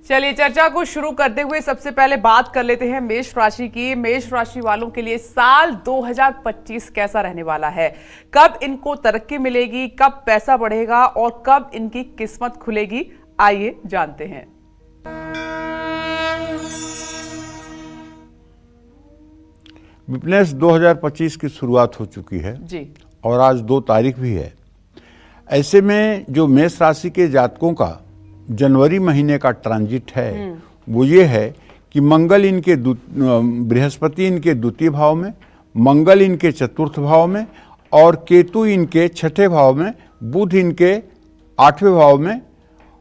चलिए चर्चा को शुरू करते हुए सबसे पहले बात कर लेते हैं मेष राशि की। मेष राशि वालों के लिए साल 2025 कैसा रहने वाला है? कब इनको तरक्की मिलेगी, कब पैसा बढ़ेगा और कब इनकी किस्मत खुलेगी? आइए जानते हैं। विपनेश 2025 की शुरुआत हो चुकी है जी और आज 2 तारीख भी है। ऐसे में जो मेष राशि के जातकों का जनवरी महीने का ट्रांजिट है वो ये है कि मंगल इनके बृहस्पति इनके द्वितीय भाव में, मंगल इनके चतुर्थ भाव में और केतु इनके छठे भाव में, बुध इनके 8वें भाव में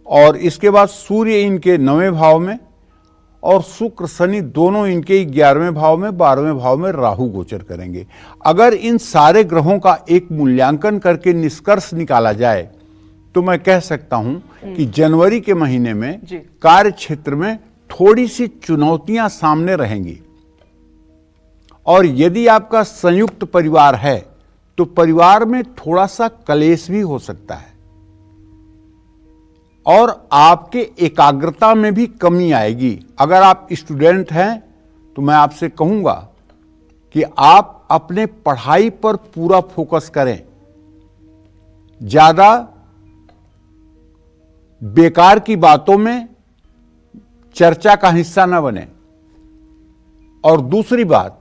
और इसके बाद सूर्य इनके 9वें भाव में और शुक्र शनि दोनों इनके 11वें भाव में, 12वें भाव में राहु गोचर करेंगे। अगर इन सारे ग्रहों का एक मूल्यांकन करके निष्कर्ष निकाला जाए तो मैं कह सकता हूं कि जनवरी के महीने में कार्य क्षेत्र में थोड़ी सी चुनौतियां सामने रहेंगी और यदि आपका संयुक्त परिवार है तो परिवार में थोड़ा सा कलेश भी हो सकता है और आपके एकाग्रता में भी कमी आएगी। अगर आप स्टूडेंट हैं तो मैं आपसे कहूंगा कि आप अपने पढ़ाई पर पूरा फोकस करें, ज्यादा बेकार की बातों में चर्चा का हिस्सा न बने और दूसरी बात,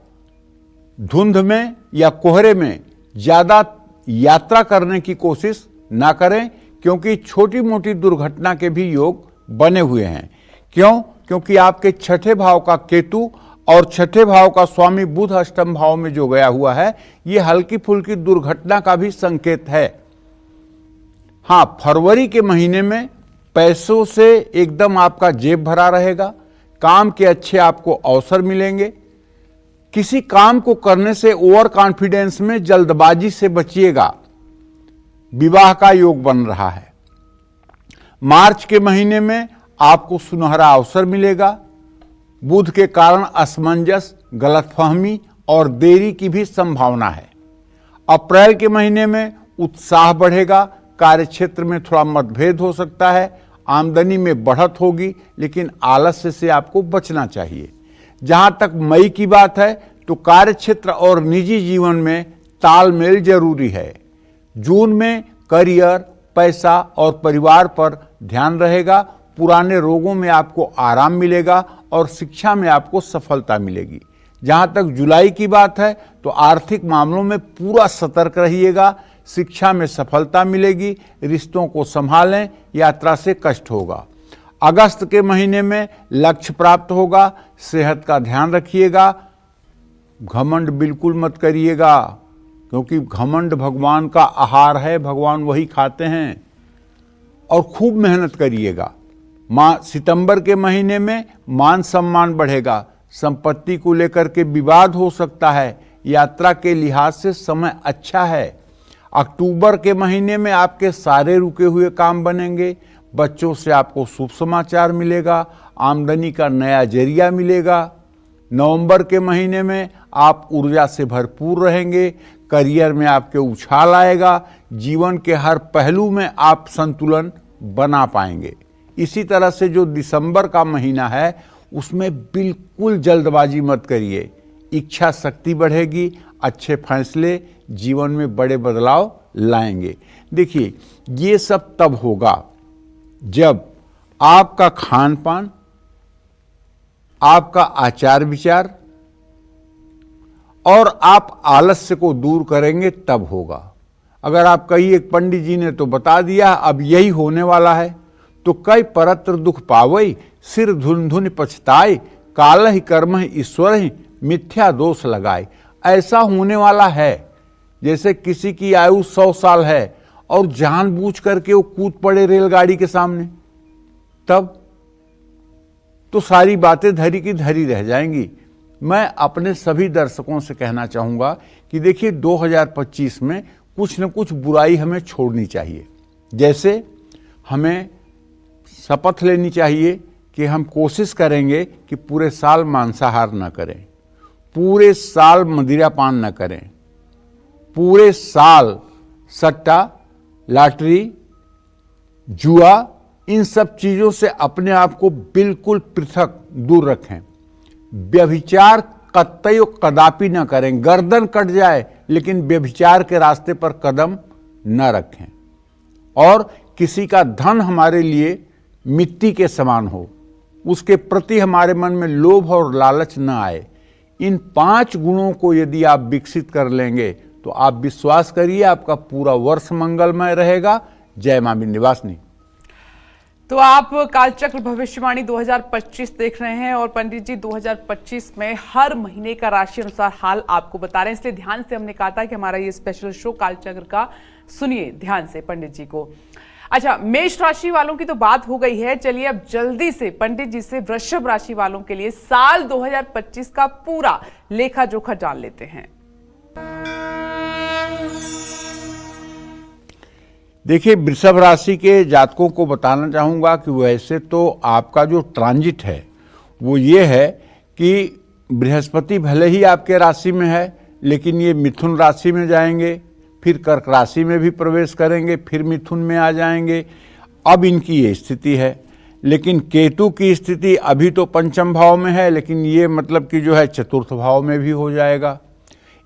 धुंध में या कोहरे में ज्यादा यात्रा करने की कोशिश ना करें क्योंकि छोटी मोटी दुर्घटना के भी योग बने हुए हैं। क्यों? क्योंकि आपके छठे भाव का केतु और छठे भाव का स्वामी बुध अष्टम भाव में जो गया हुआ है, यह हल्की फुल्की दुर्घटना का भी संकेत है। हां, फरवरी के महीने में पैसों से एकदम आपका जेब भरा रहेगा, काम के अच्छे आपको अवसर मिलेंगे। किसी काम को करने से ओवर कॉन्फिडेंस में जल्दबाजी से बचिएगा। विवाह का योग बन रहा है। मार्च के महीने में आपको सुनहरा अवसर मिलेगा। बुध के कारण असमंजस, गलतफहमी और देरी की भी संभावना है। अप्रैल के महीने में उत्साह बढ़ेगा, कार्यक्षेत्र में थोड़ा मतभेद हो सकता है, आमदनी में बढ़त होगी लेकिन आलस्य से आपको बचना चाहिए। जहां तक मई की बात है तो कार्यक्षेत्र और निजी जीवन में तालमेल जरूरी है। जून में करियर, पैसा और परिवार पर ध्यान रहेगा। पुराने रोगों में आपको आराम मिलेगा और शिक्षा में आपको सफलता मिलेगी। जहां तक जुलाई की बात है तो आर्थिक मामलों में पूरा सतर्क रहिएगा। शिक्षा में सफलता मिलेगी, रिश्तों को संभालें, यात्रा से कष्ट होगा। अगस्त के महीने में लक्ष्य प्राप्त होगा। सेहत का ध्यान रखिएगा। घमंड बिल्कुल मत करिएगा क्योंकि घमंड भगवान का आहार है, भगवान वही खाते हैं। और खूब मेहनत करिएगा। सितंबर के महीने में मान सम्मान बढ़ेगा। संपत्ति को लेकर के विवाद हो सकता है। यात्रा के लिहाज से समय अच्छा है। अक्टूबर के महीने में आपके सारे रुके हुए काम बनेंगे। बच्चों से आपको शुभ समाचार मिलेगा। आमदनी का नया जरिया मिलेगा। नवंबर के महीने में आप ऊर्जा से भरपूर रहेंगे। करियर में आपके उछाल आएगा। जीवन के हर पहलू में आप संतुलन बना पाएंगे। इसी तरह से जो दिसंबर का महीना है उसमें बिल्कुल जल्दबाजी मत करिए। इच्छा शक्ति बढ़ेगी। अच्छे फैसले जीवन में बड़े बदलाव लाएंगे। देखिए, ये सब तब होगा जब आपका खान पान, आपका आचार विचार और आप आलस्य को दूर करेंगे तब होगा। अगर आप कहिए पंडित जी ने तो बता दिया अब यही होने वाला है, तो कई परत्र दुख पावई, सिर धुन धुन पछताए, काल ही कर्म ही ईश्वर ही मिथ्या दोष लगाए। ऐसा होने वाला है जैसे किसी की आयु 100 साल है और जानबूझ करके वो कूद पड़े रेलगाड़ी के सामने, तब तो सारी बातें धरी की धरी रह जाएंगी। मैं अपने सभी दर्शकों से कहना चाहूंगा कि देखिए 2025 में कुछ न कुछ बुराई हमें छोड़नी चाहिए। जैसे हमें शपथ लेनी चाहिए कि हम कोशिश करेंगे कि पूरे साल मांसाहार न करें, पूरे साल मदिरा पान न करें, पूरे साल सट्टा, लॉटरी, जुआ इन सब चीजों से अपने आप को बिल्कुल पृथक दूर रखें। व्यभिचार कतई कदापि न करें, गर्दन कट जाए लेकिन व्यभिचार के रास्ते पर कदम न रखें। और किसी का धन हमारे लिए मिट्टी के समान हो, उसके प्रति हमारे मन में लोभ और लालच न आए। इन 5 गुणों को यदि आप विकसित कर लेंगे तो आप विश्वास करिए आपका पूरा वर्ष मंगलमय रहेगा। जय मां विंध्यवासिनी। तो आप कालचक्र भविष्यवाणी 2025 देख रहे हैं और पंडित जी 2025 में हर महीने का राशि अनुसार हाल आपको बता रहे हैं, इसलिए ध्यान से हमने कहा था कि हमारा ये स्पेशल शो कालचक्र का सुनिए ध्यान से पंडित जी को। अच्छा, मेष राशि वालों की तो बात हो गई है, चलिए अब जल्दी से पंडित जी से वृषभ राशि वालों के लिए साल 2025 का पूरा लेखा जोखा जान लेते हैं। देखिए, वृषभ राशि के जातकों को बताना चाहूंगा कि वैसे तो आपका जो ट्रांजिट है वो ये है कि बृहस्पति भले ही आपके राशि में है, लेकिन ये मिथुन राशि में जाएंगे, फिर कर्क राशि में भी प्रवेश करेंगे, फिर मिथुन में आ जाएंगे। अब इनकी ये स्थिति है। लेकिन केतु की स्थिति अभी तो पंचम भाव में है, लेकिन ये मतलब कि जो है चतुर्थ भाव में भी हो जाएगा।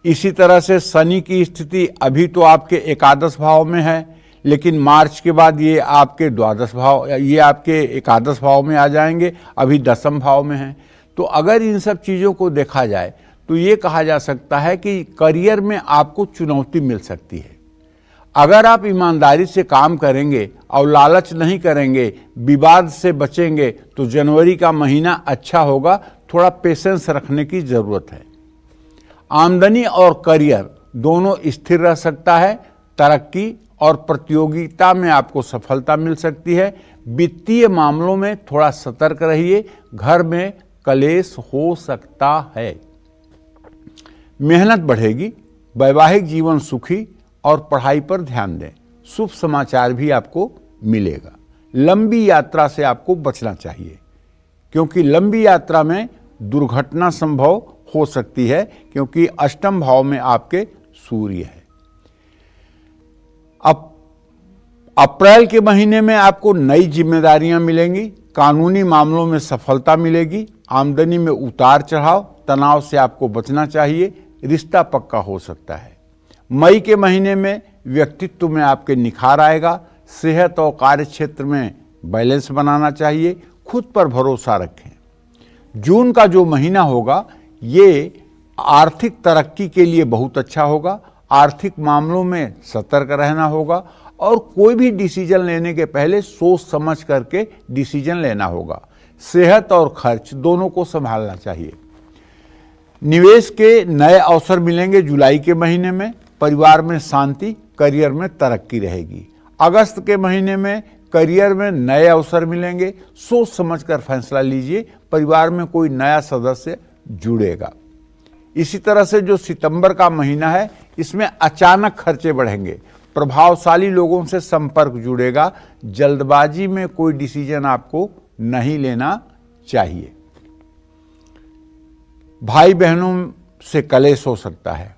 इसी तरह से शनि की स्थिति अभी तो आपके एकादश भाव में है, लेकिन मार्च के बाद ये आपके द्वादश भाव, ये आपके एकादश भाव में आ जाएंगे, अभी दसम भाव में हैं। तो अगर इन सब चीज़ों को देखा जाए तो ये कहा जा सकता है कि करियर में आपको चुनौती मिल सकती है। अगर आप ईमानदारी से काम करेंगे और लालच नहीं करेंगे, विवाद से बचेंगे, तो जनवरी का महीना अच्छा होगा। थोड़ा पेशेंस रखने की ज़रूरत है। आमदनी और करियर दोनों स्थिर रह सकता है। तरक्की और प्रतियोगिता में आपको सफलता मिल सकती है। वित्तीय मामलों में थोड़ा सतर्क रहिए, घर में कलेश हो सकता है। मेहनत बढ़ेगी, वैवाहिक जीवन सुखी और पढ़ाई पर ध्यान दें। शुभ समाचार भी आपको मिलेगा। लंबी यात्रा से आपको बचना चाहिए, क्योंकि लंबी यात्रा में दुर्घटना संभव हो सकती है, क्योंकि अष्टम भाव में आपके सूर्य है। अब अप्रैल के महीने में आपको नई जिम्मेदारियां मिलेंगी, कानूनी मामलों में सफलता मिलेगी, आमदनी में उतार चढ़ाव, तनाव से आपको बचना चाहिए, रिश्ता पक्का हो सकता है। मई के महीने में व्यक्तित्व में आपके निखार आएगा, सेहत और कार्य क्षेत्र में बैलेंस बनाना चाहिए, खुद पर भरोसा रखें। जून का जो महीना होगा ये आर्थिक तरक्की के लिए बहुत अच्छा होगा। आर्थिक मामलों में सतर्क रहना होगा और कोई भी डिसीजन लेने के पहले सोच समझ करके डिसीजन लेना होगा। सेहत और खर्च दोनों को संभालना चाहिए। निवेश के नए अवसर मिलेंगे जुलाई के महीने में। परिवार में शांति, करियर में तरक्की रहेगी। अगस्त के महीने में करियर में नए अवसर मिलेंगे। सोच समझकर फैसला लीजिए, परिवार में कोई नया सदस्य जुड़ेगा। इसी तरह से जो सितंबर का महीना है इसमें अचानक खर्चे बढ़ेंगे, प्रभावशाली लोगों से संपर्क जुड़ेगा। जल्दबाजी में कोई डिसीजन आपको नहीं लेना चाहिए। भाई बहनों से कलेश हो सकता है।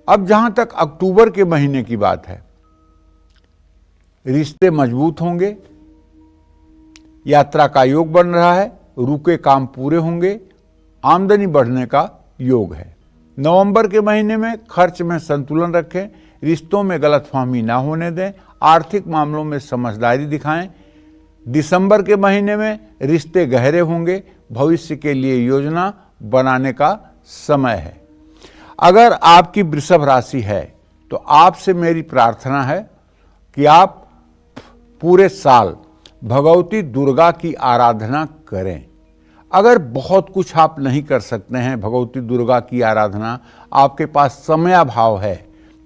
अब जहां तक अक्टूबर के महीने की बात है, रिश्ते मजबूत होंगे, यात्रा का योग बन रहा है, रुके काम पूरे होंगे, आमदनी बढ़ने का योग है। नवंबर के महीने में खर्च में संतुलन रखें, रिश्तों में गलतफहमी ना होने दें, आर्थिक मामलों में समझदारी दिखाएं। दिसंबर के महीने में रिश्ते गहरे होंगे, भविष्य के लिए योजना बनाने का समय है। अगर आपकी वृषभ राशि है तो आपसे मेरी प्रार्थना है कि आप पूरे साल भगवती दुर्गा की आराधना करें। अगर बहुत कुछ आप नहीं कर सकते हैं भगवती दुर्गा की आराधना, आपके पास समयाभाव है,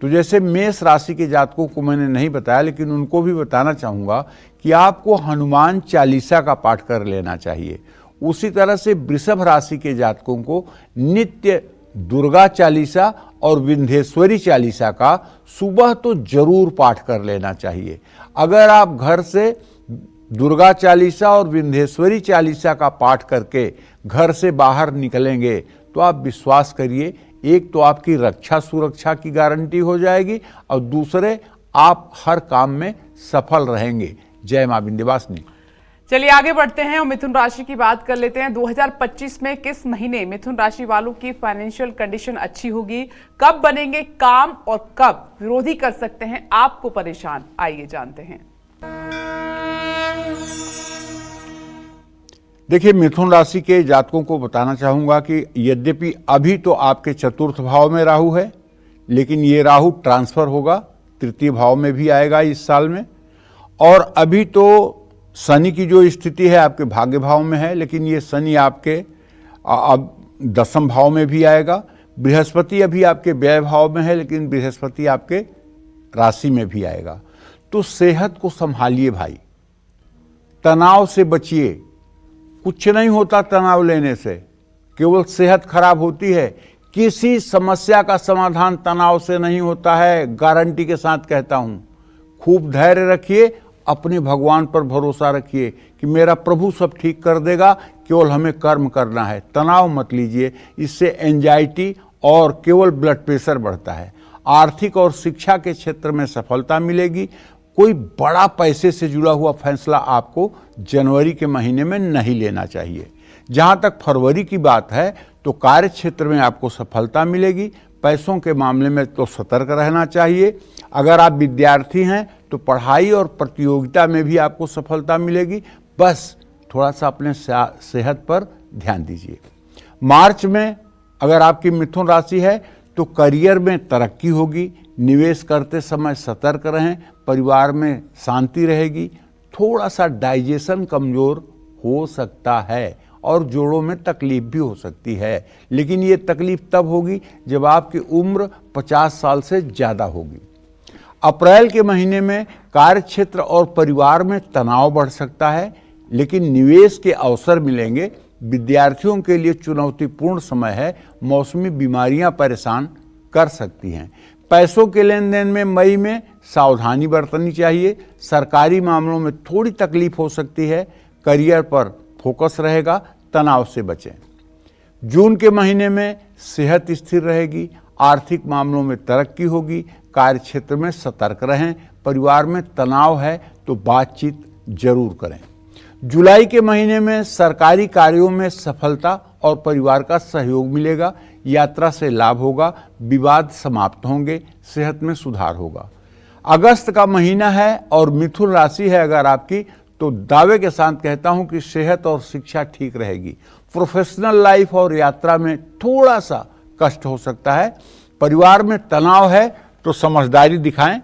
तो जैसे मेष राशि के जातकों को मैंने नहीं बताया, लेकिन उनको भी बताना चाहूँगा कि आपको हनुमान चालीसा का पाठ कर लेना चाहिए। उसी तरह से वृषभ राशि के जातकों को नित्य दुर्गा चालीसा और विंध्येश्वरी चालीसा का सुबह तो जरूर पाठ कर लेना चाहिए। अगर आप घर से दुर्गा चालीसा और विंध्येश्वरी चालीसा का पाठ करके घर से बाहर निकलेंगे तो आप विश्वास करिए, एक तो आपकी रक्षा सुरक्षा की गारंटी हो जाएगी और दूसरे आप हर काम में सफल रहेंगे। जय मां विंध्यवासिनी। चलिए आगे बढ़ते हैं और मिथुन राशि की बात कर लेते हैं। 2025 में किस महीने मिथुन राशि वालों की फाइनेंशियल कंडीशन अच्छी होगी, कब बनेंगे काम और कब विरोधी कर सकते हैं आपको परेशान, आइए जानते हैं। देखिए, मिथुन राशि के जातकों को बताना चाहूंगा कि यद्यपि अभी तो आपके चतुर्थ भाव में राहु है, लेकिन ये राहु ट्रांसफर होगा, तृतीय भाव में भी आएगा इस साल में। और अभी तो शनि की जो स्थिति है आपके भाग्य भाव में है, लेकिन ये शनि आपके अब दसम भाव में भी आएगा। बृहस्पति अभी आपके व्यय भाव में है, लेकिन बृहस्पति आपके राशि में भी आएगा। तो सेहत को संभालिए भाई, तनाव से बचिए। कुछ नहीं होता तनाव लेने से, केवल सेहत खराब होती है। किसी समस्या का समाधान तनाव से नहीं होता है, गारंटी के साथ कहता हूं। खूब धैर्य रखिए, अपने भगवान पर भरोसा रखिए कि मेरा प्रभु सब ठीक कर देगा, केवल हमें कर्म करना है। तनाव मत लीजिए, इससे एंजाइटी और केवल ब्लड प्रेशर बढ़ता है। आर्थिक और शिक्षा के क्षेत्र में सफलता मिलेगी। कोई बड़ा पैसे से जुड़ा हुआ फैसला आपको जनवरी के महीने में नहीं लेना चाहिए। जहां तक फरवरी की बात है तो कार्य क्षेत्र में आपको सफलता मिलेगी। पैसों के मामले में तो सतर्क रहना चाहिए। अगर आप विद्यार्थी हैं तो पढ़ाई और प्रतियोगिता में भी आपको सफलता मिलेगी। बस थोड़ा सा अपने सेहत पर ध्यान दीजिए। मार्च में अगर आपकी मिथुन राशि है तो करियर में तरक्की होगी। निवेश करते समय सतर्क रहें। परिवार में शांति रहेगी। थोड़ा सा डाइजेशन कमजोर हो सकता है और जोड़ों में तकलीफ भी हो सकती है, लेकिन ये तकलीफ तब होगी जब आपकी उम्र 50 साल से ज़्यादा होगी। अप्रैल के महीने में कार्य क्षेत्र और परिवार में तनाव बढ़ सकता है, लेकिन निवेश के अवसर मिलेंगे। विद्यार्थियों के लिए चुनौतीपूर्ण समय है। मौसमी बीमारियां परेशान कर सकती हैं। पैसों के लेन देन में मई में सावधानी बरतनी चाहिए। सरकारी मामलों में थोड़ी तकलीफ हो सकती है। करियर पर फोकस रहेगा, तनाव से बचें। जून के महीने में सेहत स्थिर रहेगी। आर्थिक मामलों में तरक्की होगी। कार्य क्षेत्र में सतर्क रहें। परिवार में तनाव है तो बातचीत जरूर करें। जुलाई के महीने में सरकारी कार्यों में सफलता और परिवार का सहयोग मिलेगा। यात्रा से लाभ होगा। विवाद समाप्त होंगे। सेहत में सुधार होगा। अगस्त का महीना है और मिथुन राशि है अगर आपकी, तो दावे के साथ कहता हूं कि सेहत और शिक्षा ठीक रहेगी। प्रोफेशनल लाइफ और यात्रा में थोड़ा सा कष्ट हो सकता है। परिवार में तनाव है तो समझदारी दिखाएं।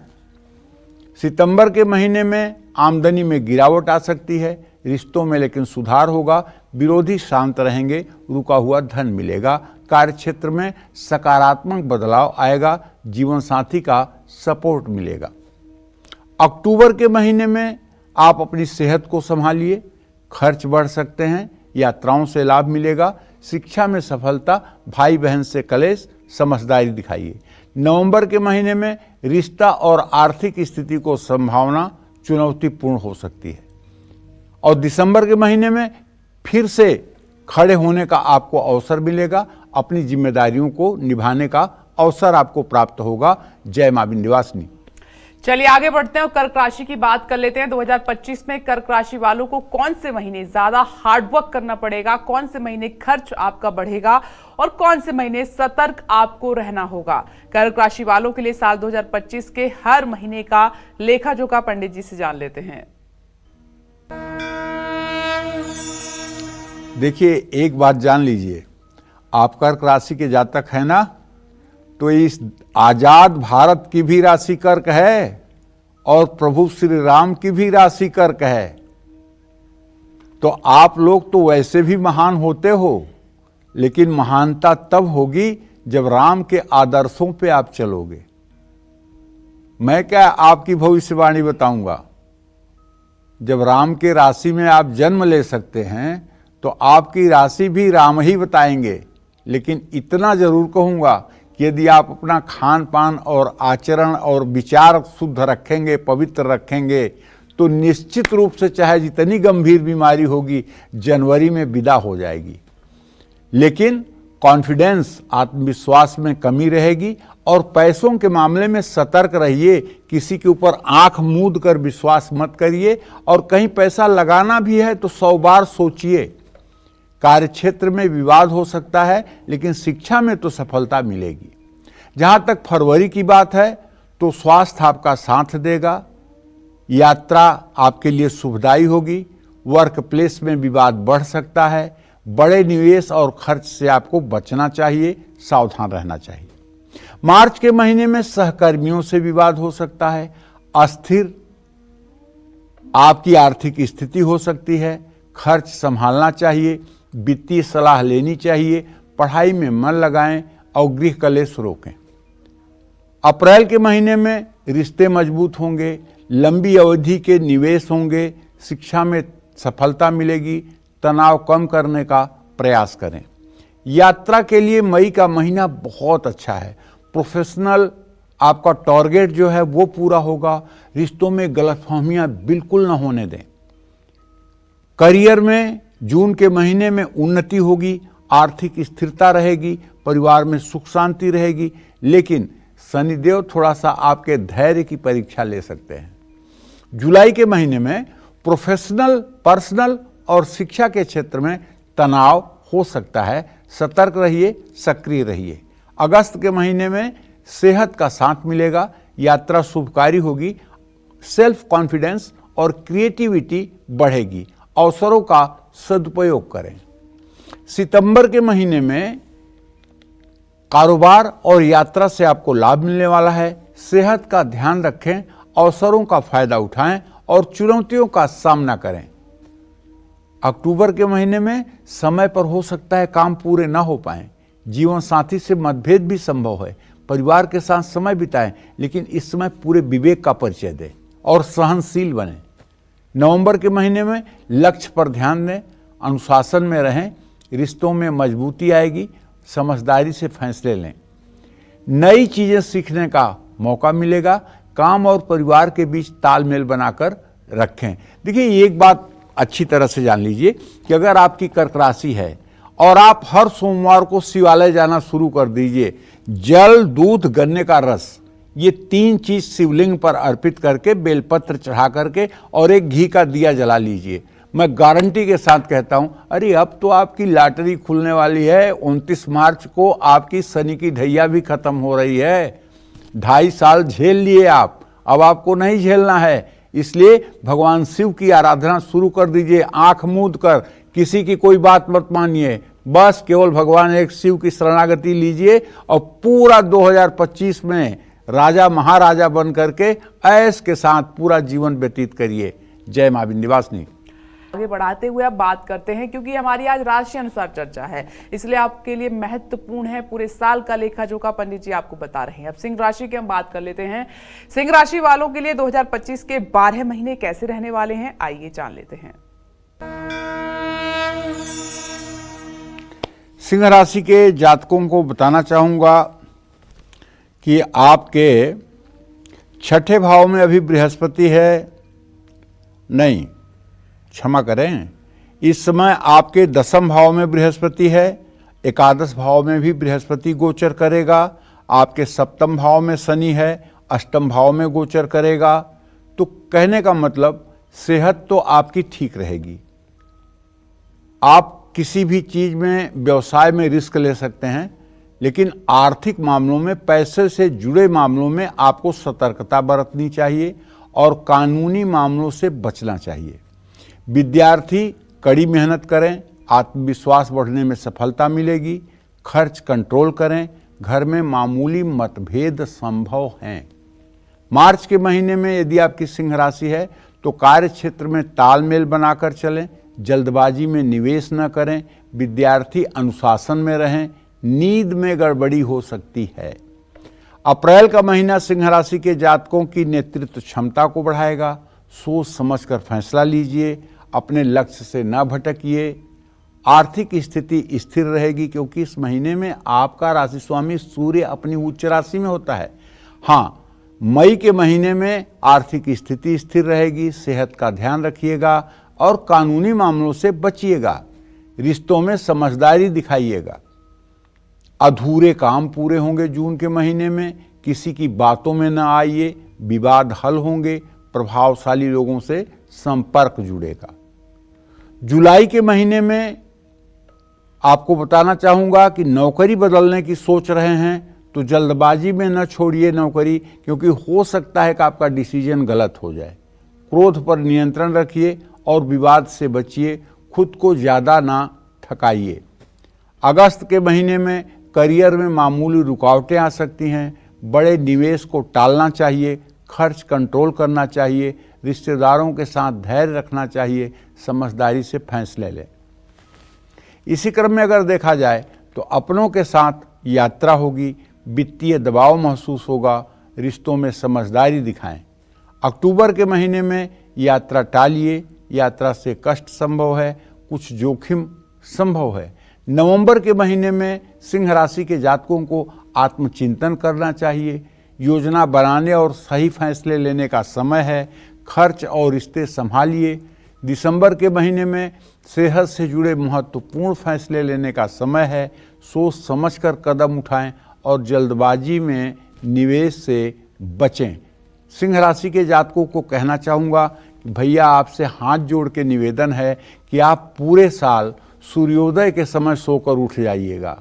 सितंबर के महीने में आमदनी में गिरावट आ सकती है। रिश्तों में लेकिन सुधार होगा। विरोधी शांत रहेंगे। रुका हुआ धन मिलेगा। कार्य क्षेत्र में सकारात्मक बदलाव आएगा। जीवन साथी का सपोर्ट मिलेगा। अक्टूबर के महीने में आप अपनी सेहत को संभालिए। खर्च बढ़ सकते हैं। यात्राओं से लाभ मिलेगा। शिक्षा में सफलता। भाई बहन से कलेश। समझदारी दिखाइए। नवंबर के महीने में रिश्ता और आर्थिक स्थिति को संभावना चुनौतीपूर्ण हो सकती है। और दिसंबर के महीने में फिर से खड़े होने का आपको अवसर मिलेगा। अपनी जिम्मेदारियों को निभाने का अवसर आपको प्राप्त होगा। जय मां विंध्यवासिनी। चलिए आगे बढ़ते हैं और कर्क राशि की बात कर लेते हैं। 2025 में कर्क राशि वालों को कौन से महीने ज्यादा हार्डवर्क करना पड़ेगा, कौन से महीने खर्च आपका बढ़ेगा और कौन से महीने सतर्क आपको रहना होगा। कर्क राशि वालों के लिए साल 2025 के हर महीने का लेखा जोखा पंडित जी से जान लेते हैं। देखिए, एक बात जान लीजिए, आप कर्क राशि के जातक हैं ना, तो इस आजाद भारत की भी राशि कर्क है और प्रभु श्री राम की भी राशि कर्क है। तो आप लोग तो वैसे भी महान होते हो, लेकिन महानता तब होगी जब राम के आदर्शों पे आप चलोगे। मैं क्या आपकी भविष्यवाणी बताऊंगा। जब राम के राशि में आप जन्म ले सकते हैं तो आपकी राशि भी राम ही बताएंगे। लेकिन इतना जरूर कहूंगा कि यदि आप अपना खान पान और आचरण और विचार शुद्ध रखेंगे, पवित्र रखेंगे, तो निश्चित रूप से चाहे जितनी गंभीर बीमारी होगी जनवरी में विदा हो जाएगी। लेकिन कॉन्फिडेंस, आत्मविश्वास में कमी रहेगी और पैसों के मामले में सतर्क रहिए। किसी के ऊपर आंख मूंद कर विश्वास मत करिए, और कहीं पैसा लगाना भी है तो 100 बार सोचिए। कार्यक्षेत्र में विवाद हो सकता है, लेकिन शिक्षा में तो सफलता मिलेगी। जहां तक फरवरी की बात है तो स्वास्थ्य आपका साथ देगा, यात्रा आपके लिए शुभदायी होगी। वर्क प्लेस में विवाद बढ़ सकता है। बड़े निवेश और खर्च से आपको बचना चाहिए, सावधान रहना चाहिए। मार्च के महीने में सहकर्मियों से विवाद हो सकता है। अस्थिर आपकी आर्थिक स्थिति हो सकती है। खर्च संभालना चाहिए, वित्तीय सलाह लेनी चाहिए, पढ़ाई में मन लगाएं और गृह कलेश रोकें। अप्रैल के महीने में रिश्ते मजबूत होंगे, लंबी अवधि के निवेश होंगे, शिक्षा में सफलता मिलेगी। तनाव कम करने का प्रयास करें। यात्रा के लिए मई का महीना बहुत अच्छा है। प्रोफेशनल आपका टारगेट जो है वो पूरा होगा। रिश्तों में गलतफहमियां बिल्कुल न होने दें। करियर में जून के महीने में उन्नति होगी, आर्थिक स्थिरता रहेगी, परिवार में सुख शांति रहेगी, लेकिन शनिदेव थोड़ा सा आपके धैर्य की परीक्षा ले सकते हैं। जुलाई के महीने में प्रोफेशनल, पर्सनल और शिक्षा के क्षेत्र में तनाव हो सकता है। सतर्क रहिए, सक्रिय रहिए। अगस्त के महीने में सेहत का साथ मिलेगा, यात्रा शुभकारी होगी, सेल्फ कॉन्फिडेंस और क्रिएटिविटी बढ़ेगी। अवसरों का सदुपयोग करें। सितंबर के महीने में कारोबार और यात्रा से आपको लाभ मिलने वाला है। सेहत का ध्यान रखें, अवसरों का फायदा उठाएं और चुनौतियों का सामना करें। अक्टूबर के महीने में समय पर हो सकता है काम पूरे ना हो पाएं। जीवन साथी से मतभेद भी संभव है। परिवार के साथ समय बिताएं, लेकिन इस समय पूरे विवेक का परिचय दें और सहनशील बनें। नवंबर के महीने में लक्ष्य पर ध्यान दें, अनुशासन में रहें, रिश्तों में मजबूती आएगी, समझदारी से फैसले लें। नई चीजें सीखने का मौका मिलेगा। काम और परिवार के बीच तालमेल बनाकर रखें। देखिए, एक बात अच्छी तरह से जान लीजिए कि अगर आपकी कर्क राशि है और आप हर सोमवार को शिवालय जाना शुरू कर दीजिए, जल, दूध, गन्ने का रस, ये 3 चीज शिवलिंग पर अर्पित करके, बेलपत्र चढ़ा करके और एक घी का दिया जला लीजिए। मैं गारंटी के साथ कहता हूं, अरे अब तो आपकी लॉटरी खुलने वाली है। 29 मार्च को आपकी शनि की ढैया भी खत्म हो रही है। 2.5 साल झेल लिए आप, अब आपको नहीं झेलना है। इसलिए भगवान शिव की आराधना शुरू कर दीजिए। आंख मूंद कर किसी की कोई बात मत मानिए, बस केवल भगवान एक शिव की शरणागति लीजिए और पूरा 2025 में राजा महाराजा बन करके ऐश के साथ पूरा जीवन व्यतीत करिए। जय मां विंध्यवासिनी। आगे बढ़ाते हुए अब बात करते हैं, क्योंकि हमारी आज राशि अनुसार चर्चा है, इसलिए आपके लिए महत्वपूर्ण है। पूरे साल का लेखा जोखा पंडित जी आपको बता रहे हैं। अब सिंह राशि की हम बात कर लेते हैं। सिंह राशि वालों के लिए 2025 के 12 महीने कैसे रहने वाले हैं, आइए जान लेते हैं। सिंह राशि के जातकों को बताना चाहूंगा कि आपके 6ठे भाव में अभी बृहस्पति है, नहीं, क्षमा करें, इस समय आपके 10वें भाव में बृहस्पति है। एकादश भाव में भी बृहस्पति गोचर करेगा। आपके 7वें भाव में शनि है, 8वें भाव में गोचर करेगा। तो कहने का मतलब, सेहत तो आपकी ठीक रहेगी। आप किसी भी चीज में, व्यवसाय में रिस्क ले सकते हैं, लेकिन आर्थिक मामलों में, पैसे से जुड़े मामलों में आपको सतर्कता बरतनी चाहिए और कानूनी मामलों से बचना चाहिए। विद्यार्थी कड़ी मेहनत करें, आत्मविश्वास बढ़ने में सफलता मिलेगी। खर्च कंट्रोल करें, घर में मामूली मतभेद संभव हैं। मार्च के महीने में यदि आपकी सिंह राशि है तो कार्य क्षेत्र में तालमेल बनाकर चलें, जल्दबाजी में निवेश न करें। विद्यार्थी अनुशासन में रहें, नींद में गड़बड़ी हो सकती है। अप्रैल का महीना सिंह राशि के जातकों की नेतृत्व क्षमता को बढ़ाएगा। सोच समझकर फैसला लीजिए, अपने लक्ष्य से न भटकिए। आर्थिक स्थिति स्थिर रहेगी, क्योंकि इस महीने में आपका राशि स्वामी सूर्य अपनी उच्च राशि में होता है। हाँ, मई के महीने में आर्थिक स्थिति स्थिर रहेगी। सेहत का ध्यान रखिएगा और कानूनी मामलों से बचिएगा। रिश्तों में समझदारी दिखाइएगा। अधूरे काम पूरे होंगे जून के महीने में, किसी की बातों में न आइए, विवाद हल होंगे, प्रभावशाली लोगों से संपर्क जुड़ेगा। जुलाई के महीने में आपको बताना चाहूंगा कि नौकरी बदलने की सोच रहे हैं तो जल्दबाजी में न छोड़िए नौकरी, क्योंकि हो सकता है कि आपका डिसीजन गलत हो जाए। क्रोध पर नियंत्रण रखिए और विवाद से बचिए, खुद को ज़्यादा ना थकाइए। अगस्त के महीने में करियर में मामूली रुकावटें आ सकती हैं, बड़े निवेश को टालना चाहिए, खर्च कंट्रोल करना चाहिए, रिश्तेदारों के साथ धैर्य रखना चाहिए, समझदारी से फैसले लें। इसी क्रम में अगर देखा जाए तो अपनों के साथ यात्रा होगी, वित्तीय दबाव महसूस होगा, रिश्तों में समझदारी दिखाएं। अक्टूबर के महीने में यात्रा टालिए, यात्रा से कष्ट संभव है, कुछ जोखिम संभव है। नवंबर के महीने में सिंह राशि के जातकों को आत्मचिंतन करना चाहिए, योजना बनाने और सही फैसले लेने का समय है, खर्च और रिश्ते संभालिए। दिसंबर के महीने में सेहत से जुड़े महत्वपूर्ण फैसले लेने का समय है, सोच समझकर कदम उठाएं और जल्दबाजी में निवेश से बचें। सिंह राशि के जातकों को कहना चाहूँगा कि भैया आपसे हाथ जोड़ के निवेदन है कि आप पूरे साल सूर्योदय के समय सोकर उठ जाइएगा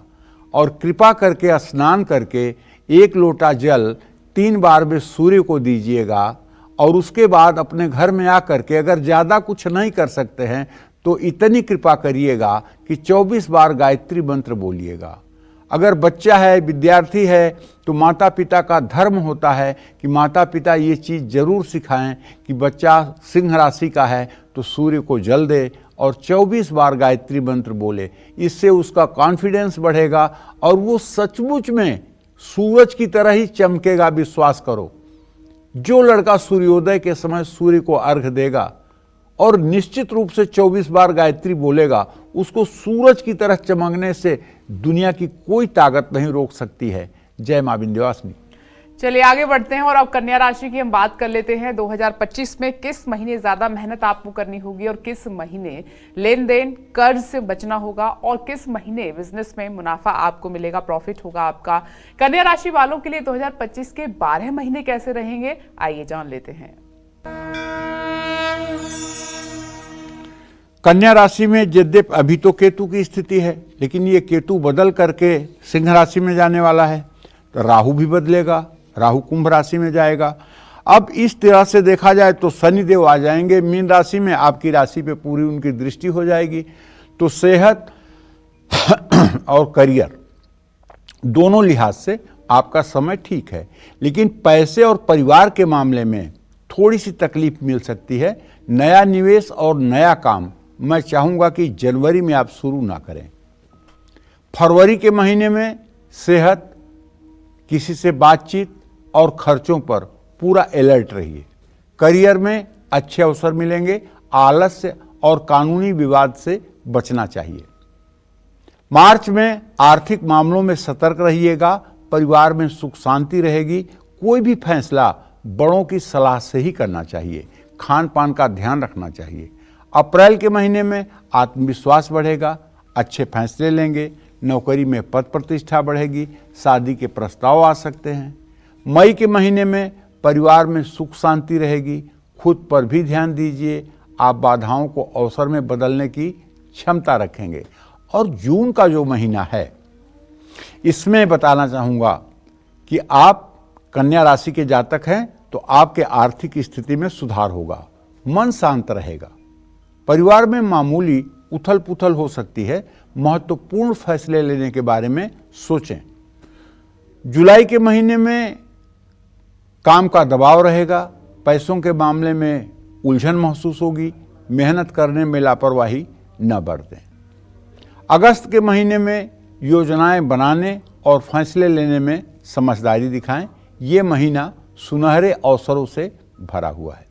और कृपा करके स्नान करके 1 लोटा जल 3 बार में सूर्य को दीजिएगा और उसके बाद अपने घर में आकर के अगर ज़्यादा कुछ नहीं कर सकते हैं तो इतनी कृपा करिएगा कि 24 बार गायत्री मंत्र बोलिएगा। अगर बच्चा है, विद्यार्थी है, तो माता पिता का धर्म होता है कि माता पिता ये चीज़ जरूर सिखाएं कि बच्चा सिंह राशि का है तो सूर्य को जल दे और 24 बार गायत्री मंत्र बोले। इससे उसका कॉन्फिडेंस बढ़ेगा और वो सचमुच में सूरज की तरह ही चमकेगा। विश्वास करो, जो लड़का सूर्योदय के समय सूर्य को अर्घ देगा और निश्चित रूप से 24 बार गायत्री बोलेगा, उसको सूरज की तरह चमकने से दुनिया की कोई ताकत नहीं रोक सकती है। जय मां विंध्यवासिनी। चलिए आगे बढ़ते हैं और अब कन्या राशि की हम बात कर लेते हैं। 2025 में किस महीने ज्यादा मेहनत आपको करनी होगी और किस महीने लेन देन कर्ज से बचना होगा और किस महीने बिजनेस में मुनाफा आपको मिलेगा, प्रॉफिट होगा आपका। कन्या राशि वालों के लिए 2025 के 12 महीने कैसे रहेंगे, आइए जान लेते हैं। कन्या राशि में यद्यप अभी तो केतु की स्थिति है, लेकिन ये केतु बदल करके सिंह राशि में जाने वाला है, तो राहु भी बदलेगा, राहु कुंभ राशि में जाएगा। अब इस तरह से देखा जाए तो शनिदेव आ जाएंगे मीन राशि में, आपकी राशि पे पूरी उनकी दृष्टि हो जाएगी। तो सेहत और करियर दोनों लिहाज से आपका समय ठीक है, लेकिन पैसे और परिवार के मामले में थोड़ी सी तकलीफ मिल सकती है। नया निवेश और नया काम मैं चाहूँगा कि जनवरी में आप शुरू ना करें। फरवरी के महीने में सेहत, किसी से बातचीत और खर्चों पर पूरा अलर्ट रहिए। करियर में अच्छे अवसर मिलेंगे, आलस्य और कानूनी विवाद से बचना चाहिए। मार्च में आर्थिक मामलों में सतर्क रहिएगा, परिवार में सुख शांति रहेगी। कोई भी फैसला बड़ों की सलाह से ही करना चाहिए, खान पान का ध्यान रखना चाहिए। अप्रैल के महीने में आत्मविश्वास बढ़ेगा, अच्छे फैसले लेंगे, नौकरी में पद प्रतिष्ठा बढ़ेगी, शादी के प्रस्ताव आ सकते हैं। मई के महीने में परिवार में सुख शांति रहेगी, खुद पर भी ध्यान दीजिए, आप बाधाओं को अवसर में बदलने की क्षमता रखेंगे। और जून का जो महीना है, इसमें बताना चाहूँगा कि आप कन्या राशि के जातक हैं तो आपके आर्थिक स्थिति में सुधार होगा, मन शांत रहेगा। परिवार में मामूली उथल पुथल हो सकती है, महत्वपूर्ण फैसले लेने के बारे में सोचें। जुलाई के महीने में काम का दबाव रहेगा, पैसों के मामले में उलझन महसूस होगी, मेहनत करने में लापरवाही न बरतें। अगस्त के महीने में योजनाएं बनाने और फैसले लेने में समझदारी दिखाएं। ये महीना सुनहरे अवसरों से भरा हुआ है।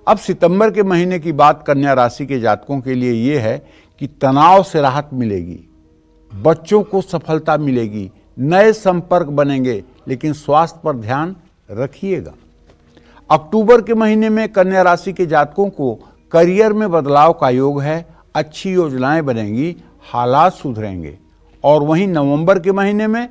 अब सितंबर के महीने की बात कन्या राशि के जातकों के लिए ये है कि तनाव से राहत मिलेगी, बच्चों को सफलता मिलेगी, नए संपर्क बनेंगे, लेकिन स्वास्थ्य पर ध्यान रखिएगा। अक्टूबर के महीने में कन्या राशि के जातकों को करियर में बदलाव का योग है, अच्छी योजनाएं बनेंगी, हालात सुधरेंगे और वहीं नवंबर के महीने में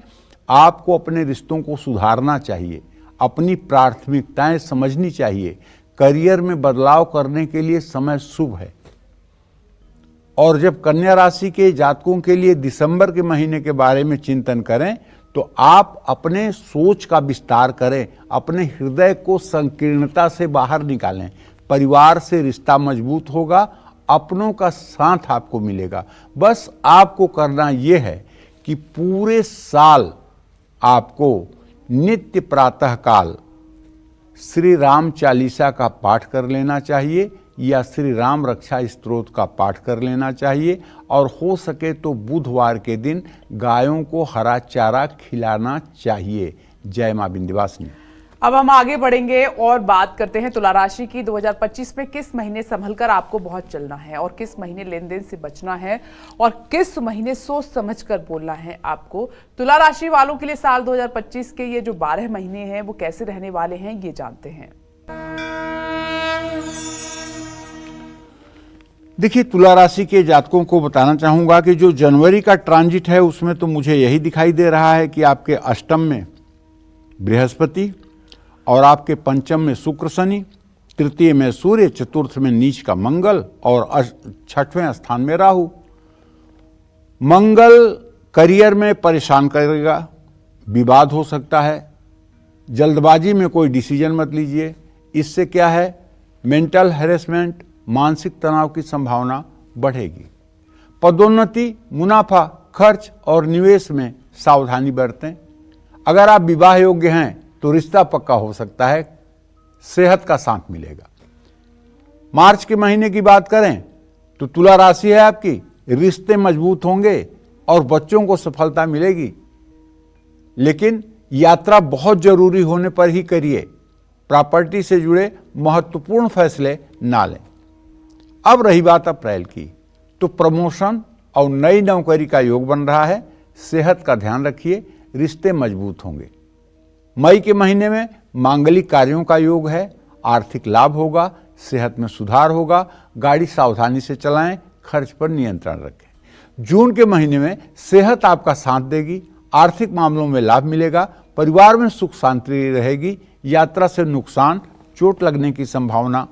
आपको अपने रिश्तों को सुधारना चाहिए, अपनी प्राथमिकताएं समझनी चाहिए, करियर में बदलाव करने के लिए समय शुभ है। और जब कन्या राशि के जातकों के लिए दिसंबर के महीने के बारे में चिंतन करें तो आप अपने सोच का विस्तार करें, अपने हृदय को संकीर्णता से बाहर निकालें, परिवार से रिश्ता मजबूत होगा, अपनों का साथ आपको मिलेगा। बस आपको करना यह है कि पूरे साल आपको नित्य प्रातः काल श्री राम चालीसा का पाठ कर लेना चाहिए या श्री राम रक्षा स्तोत्र का पाठ कर लेना चाहिए, और हो सके तो बुधवार के दिन गायों को हरा चारा खिलाना चाहिए। जय मां विंध्यवासिनी। अब हम आगे बढ़ेंगे और बात करते हैं तुला राशि की। 2025 में किस महीने संभलकर आपको बहुत चलना है और किस महीने लेन देन से बचना है और किस महीने सोच समझकर बोलना है आपको। तुला राशि वालों के लिए साल 2025 के ये जो 12 महीने हैं वो कैसे रहने वाले हैं, ये जानते हैं। देखिए, तुला राशि के जातकों को बताना चाहूंगा कि जो जनवरी का ट्रांजिट है उसमें तो मुझे यही दिखाई दे रहा है कि आपके अष्टम में बृहस्पति और आपके पंचम में शुक्र शनि, तृतीय में सूर्य, चतुर्थ में नीच का मंगल और छठवें स्थान में राहु। मंगल करियर में परेशान करेगा, विवाद हो सकता है, जल्दबाजी में कोई डिसीजन मत लीजिए। इससे क्या है, मेंटल हैरेसमेंट, मानसिक तनाव की संभावना बढ़ेगी। पदोन्नति, मुनाफा, खर्च और निवेश में सावधानी बरतें। अगर आप विवाह योग्य हैं तो रिश्ता पक्का हो सकता है, सेहत का साथ मिलेगा। मार्च के महीने की बात करें तो तुला राशि है आपकी, रिश्ते मजबूत होंगे और बच्चों को सफलता मिलेगी, लेकिन यात्रा बहुत जरूरी होने पर ही करिए। प्रॉपर्टी से जुड़े महत्वपूर्ण फैसले ना लें। अब रही बात अप्रैल की, तो प्रमोशन और नई नौकरी का योग बन रहा है। सेहत का ध्यान रखिए, रिश्ते मजबूत होंगे। मई के महीने में मांगलिक कार्यों का योग है, आर्थिक लाभ होगा, सेहत में सुधार होगा, गाड़ी सावधानी से चलाएं, खर्च पर नियंत्रण रखें। जून के महीने में सेहत आपका साथ देगी, आर्थिक मामलों में लाभ मिलेगा, परिवार में सुख शांति रहेगी, यात्रा से नुकसान, चोट लगने की संभावना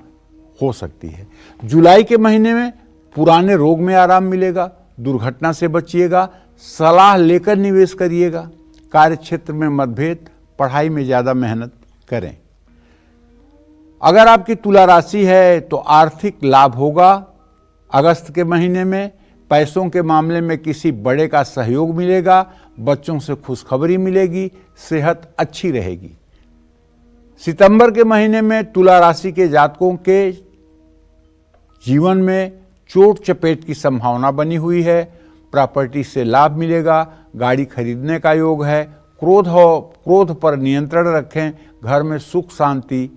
हो सकती है। जुलाई के महीने में पुराने रोग में आराम मिलेगा, दुर्घटना से बचिएगा, सलाह लेकर निवेश करिएगा। कार्य क्षेत्र में मतभेद, पढ़ाई में ज्यादा मेहनत करें। अगर आपकी तुला राशि है तो आर्थिक लाभ होगा। अगस्त के महीने में पैसों के मामले में किसी बड़े का सहयोग मिलेगा, बच्चों से खुशखबरी मिलेगी, सेहत अच्छी रहेगी। सितंबर के महीने में तुला राशि के जातकों के जीवन में चोट चपेट की संभावना बनी हुई है। प्रॉपर्टी से लाभ मिलेगा, गाड़ी खरीदने का योग है। क्रोध पर नियंत्रण रखें, घर में सुख शांति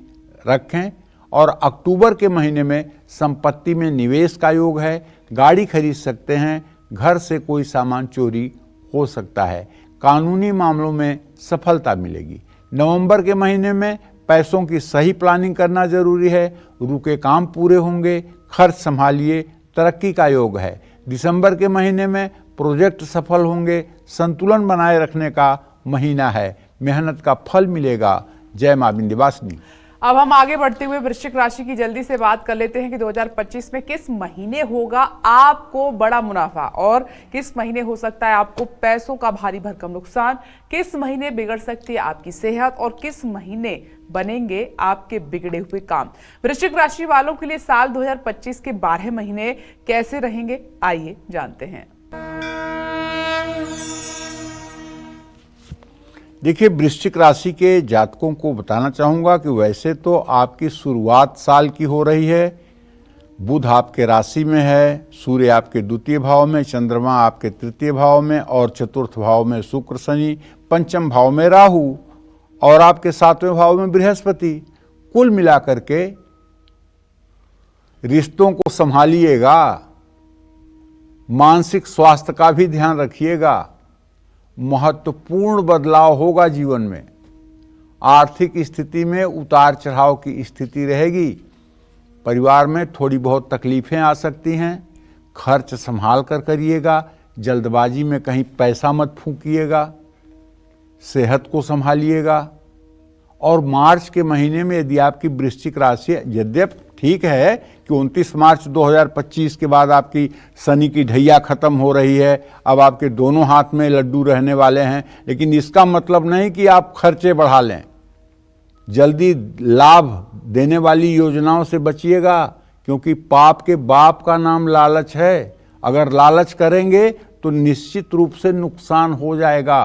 रखें। और अक्टूबर के महीने में संपत्ति में निवेश का योग है, गाड़ी खरीद सकते हैं, घर से कोई सामान चोरी हो सकता है, कानूनी मामलों में सफलता मिलेगी। नवंबर के महीने में पैसों की सही प्लानिंग करना जरूरी है, रुके काम पूरे होंगे, खर्च संभालिए, तरक्की का योग है। दिसंबर के महीने में प्रोजेक्ट सफल होंगे, संतुलन बनाए रखने का महीना है, मेहनत का फल मिलेगा। जय मां विंध्यवासिनी। अब हम आगे बढ़ते हुए वृश्चिक राशि की जल्दी से बात कर लेते हैं कि 2025 में किस महीने होगा आपको बड़ा मुनाफा और किस महीने हो सकता है आपको पैसों का भारी भरकम नुकसान, किस महीने बिगड़ सकती है आपकी सेहत और किस महीने बनेंगे आपके बिगड़े हुए काम। वृश्चिक राशि वालों के लिए साल 2025 के 12 महीने कैसे रहेंगे, आइए जानते हैं। देखिए, वृश्चिक राशि के जातकों को बताना चाहूंगा कि वैसे तो आपकी शुरुआत साल की हो रही है। बुध आपके राशि में है, सूर्य आपके द्वितीय भाव में, चंद्रमा आपके तृतीय भाव में और चतुर्थ भाव में शुक्र शनि, पंचम भाव में राहु और आपके सातवें भाव में बृहस्पति। कुल मिलाकर के रिश्तों को संभालिएगा, मानसिक स्वास्थ्य का भी ध्यान रखिएगा। महत्वपूर्ण बदलाव होगा जीवन में। आर्थिक स्थिति में उतार चढ़ाव की स्थिति रहेगी। परिवार में थोड़ी बहुत तकलीफें आ सकती हैं, खर्च संभाल कर करिएगा। जल्दबाजी में कहीं पैसा मत फूंकिएगा, सेहत को संभालिएगा। और मार्च के महीने में यदि आपकी वृश्चिक राशि, यद्यपि ठीक है कि 29 मार्च 2025 के बाद आपकी शनि की ढैया खत्म हो रही है, अब आपके दोनों हाथ में लड्डू रहने वाले हैं, लेकिन इसका मतलब नहीं कि आप खर्चे बढ़ा लें। जल्दी लाभ देने वाली योजनाओं से बचिएगा, क्योंकि पाप के बाप का नाम लालच है। अगर लालच करेंगे तो निश्चित रूप से नुकसान हो जाएगा।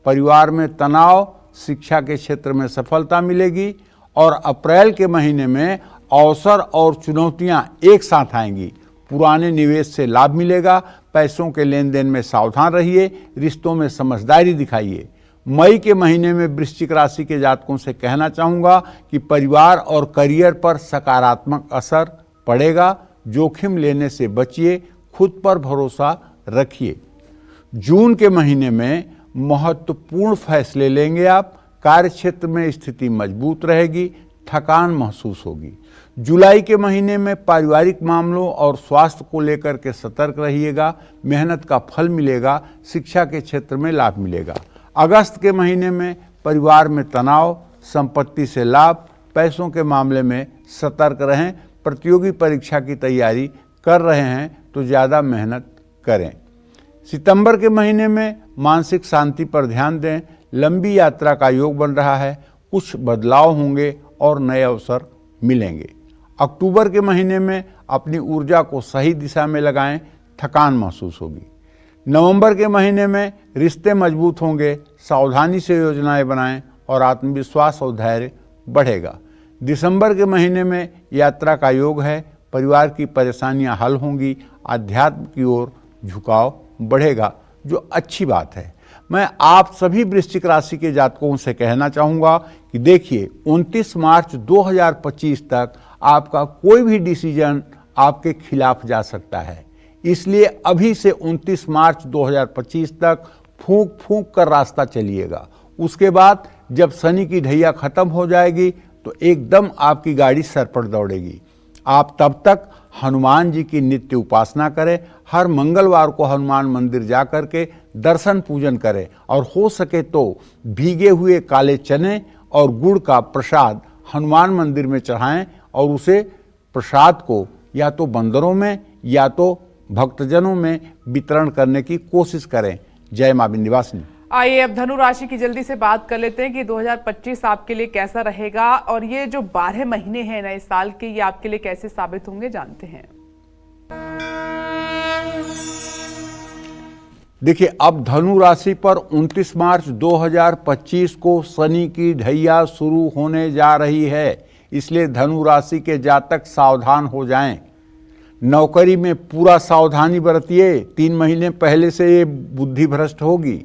परिवार में तनाव, शिक्षा के क्षेत्र में सफलता मिलेगी और अप्रैल के महीने में अवसर और चुनौतियां एक साथ आएंगी। पुराने निवेश से लाभ मिलेगा। पैसों के लेन देन में सावधान रहिए, रिश्तों में समझदारी दिखाइए। मई के महीने में वृश्चिक राशि के जातकों से कहना चाहूँगा कि परिवार और करियर पर सकारात्मक असर पड़ेगा। जोखिम लेने से बचिए, खुद पर भरोसा रखिए। जून के महीने में महत्वपूर्ण फैसले लेंगे आप। कार्य क्षेत्र में स्थिति मजबूत रहेगी, थकान महसूस होगी। जुलाई के महीने में पारिवारिक मामलों और स्वास्थ्य को लेकर के सतर्क रहिएगा। मेहनत का फल मिलेगा, शिक्षा के क्षेत्र में लाभ मिलेगा। अगस्त के महीने में परिवार में तनाव, संपत्ति से लाभ, पैसों के मामले में सतर्क रहें। प्रतियोगी परीक्षा की तैयारी कर रहे हैं तो ज़्यादा मेहनत करें। सितंबर के महीने में मानसिक शांति पर ध्यान दें। लंबी यात्रा का योग बन रहा है, कुछ बदलाव होंगे और नए अवसर मिलेंगे। अक्टूबर के महीने में अपनी ऊर्जा को सही दिशा में लगाएं, थकान महसूस होगी। नवंबर के महीने में रिश्ते मजबूत होंगे, सावधानी से योजनाएं बनाएं और आत्मविश्वास और धैर्य बढ़ेगा। दिसंबर के महीने में यात्रा का योग है, परिवार की परेशानियां हल होंगी, अध्यात्म की ओर झुकाव बढ़ेगा, जो अच्छी बात है। मैं आप सभी वृश्चिक राशि के जातकों से कहना चाहूँगा कि देखिए 29 मार्च 2025 तक आपका कोई भी डिसीजन आपके खिलाफ जा सकता है। इसलिए अभी से 29 मार्च 2025 तक फूंक फूंक कर रास्ता चलिएगा। उसके बाद जब शनि की ढैया खत्म हो जाएगी तो एकदम आपकी गाड़ी सर पर दौड़ेगी। आप तब तक हनुमान जी की नित्य उपासना करें। हर मंगलवार को हनुमान मंदिर जा कर के दर्शन पूजन करें और हो सके तो भीगे हुए काले चने और गुड़ का प्रसाद हनुमान मंदिर में चढ़ाएं और उसे प्रसाद को या तो बंदरों में या तो भक्तजनों में वितरण करने की कोशिश करें। जय मां विंध्यवासिनी। आइए अब धनु राशि की जल्दी से बात कर लेते हैं कि 2025 आपके लिए कैसा रहेगा और ये जो 12 महीने हैं नए साल के, ये आपके लिए कैसे साबित होंगे, जानते हैं। देखिए, अब धनु राशि पर 29 मार्च 2025 को शनि की ढैया शुरू होने जा रही है। इसलिए धनु राशि के जातक सावधान हो जाएं। नौकरी में पूरा सावधानी बरतिए। 3 महीने पहले से ये बुद्धि भ्रष्ट होगी।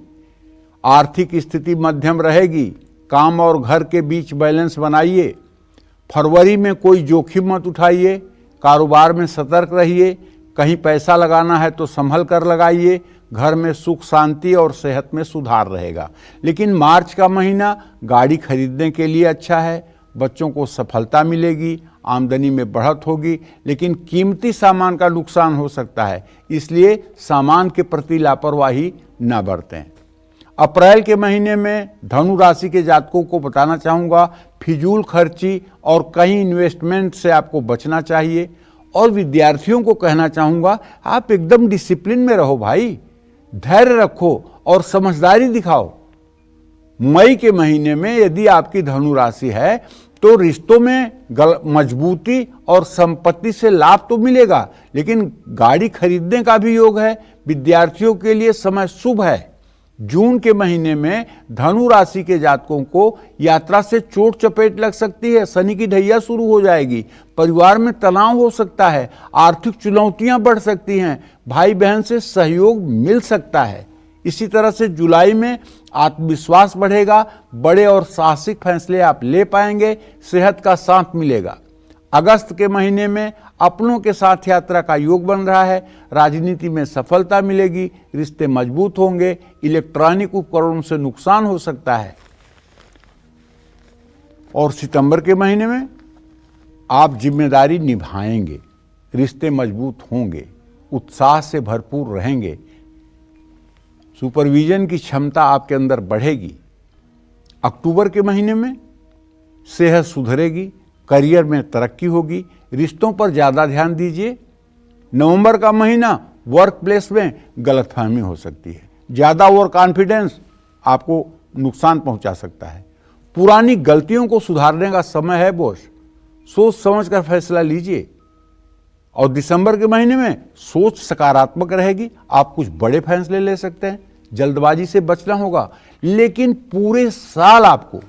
आर्थिक स्थिति मध्यम रहेगी। काम और घर के बीच बैलेंस बनाइए। फरवरी में कोई जोखिम मत उठाइए। कारोबार में सतर्क रहिए। कहीं पैसा लगाना है तो संभल कर लगाइए। घर में सुख शांति और सेहत में सुधार रहेगा। लेकिन मार्च का महीना गाड़ी खरीदने के लिए अच्छा है। बच्चों को सफलता मिलेगी, आमदनी में बढ़त होगी, लेकिन कीमती सामान का नुकसान हो सकता है। इसलिए सामान के प्रति लापरवाही न बरतें। अप्रैल के महीने में धनु राशि के जातकों को बताना चाहूँगा, फिजूल खर्ची और कई इन्वेस्टमेंट से आपको बचना चाहिए। और विद्यार्थियों को कहना चाहूँगा, आप एकदम डिसिप्लिन में रहो भाई, धैर्य रखो और समझदारी दिखाओ। मई के महीने में यदि आपकी धनु राशि है तो रिश्तों में मजबूती और संपत्ति से लाभ तो मिलेगा, लेकिन गाड़ी खरीदने का भी योग है। विद्यार्थियों के लिए समय शुभ है। जून के महीने में धनु राशि के जातकों को यात्रा से चोट चपेट लग सकती है। शनि की ढैया शुरू हो जाएगी। परिवार में तनाव हो सकता है। आर्थिक चुनौतियां बढ़ सकती हैं। भाई बहन से सहयोग मिल सकता है। इसी तरह से जुलाई में आत्मविश्वास बढ़ेगा। बड़े और साहसिक फैसले आप ले पाएंगे। सेहत का साथ मिलेगा। अगस्त के महीने में अपनों के साथ यात्रा का योग बन रहा है। राजनीति में सफलता मिलेगी। रिश्ते मजबूत होंगे। इलेक्ट्रॉनिक उपकरणों से नुकसान हो सकता है। और सितंबर के महीने में आप जिम्मेदारी निभाएंगे। रिश्ते मजबूत होंगे। उत्साह से भरपूर रहेंगे। सुपरविजन की क्षमता आपके अंदर बढ़ेगी। अक्टूबर के महीने में सेहत सुधरेगी, करियर में तरक्की होगी, रिश्तों पर ज़्यादा ध्यान दीजिए। नवंबर का महीना वर्क प्लेस में गलतफहमी हो सकती है, ज़्यादा ओवर कॉन्फिडेंस आपको नुकसान पहुंचा सकता है। पुरानी गलतियों को सुधारने का समय है बॉस, सोच समझ कर फैसला लीजिए। और दिसंबर के महीने में सोच सकारात्मक रहेगी, आप कुछ बड़े फैसले ले सकते हैं, जल्दबाजी से बचना होगा। लेकिन पूरे साल आपको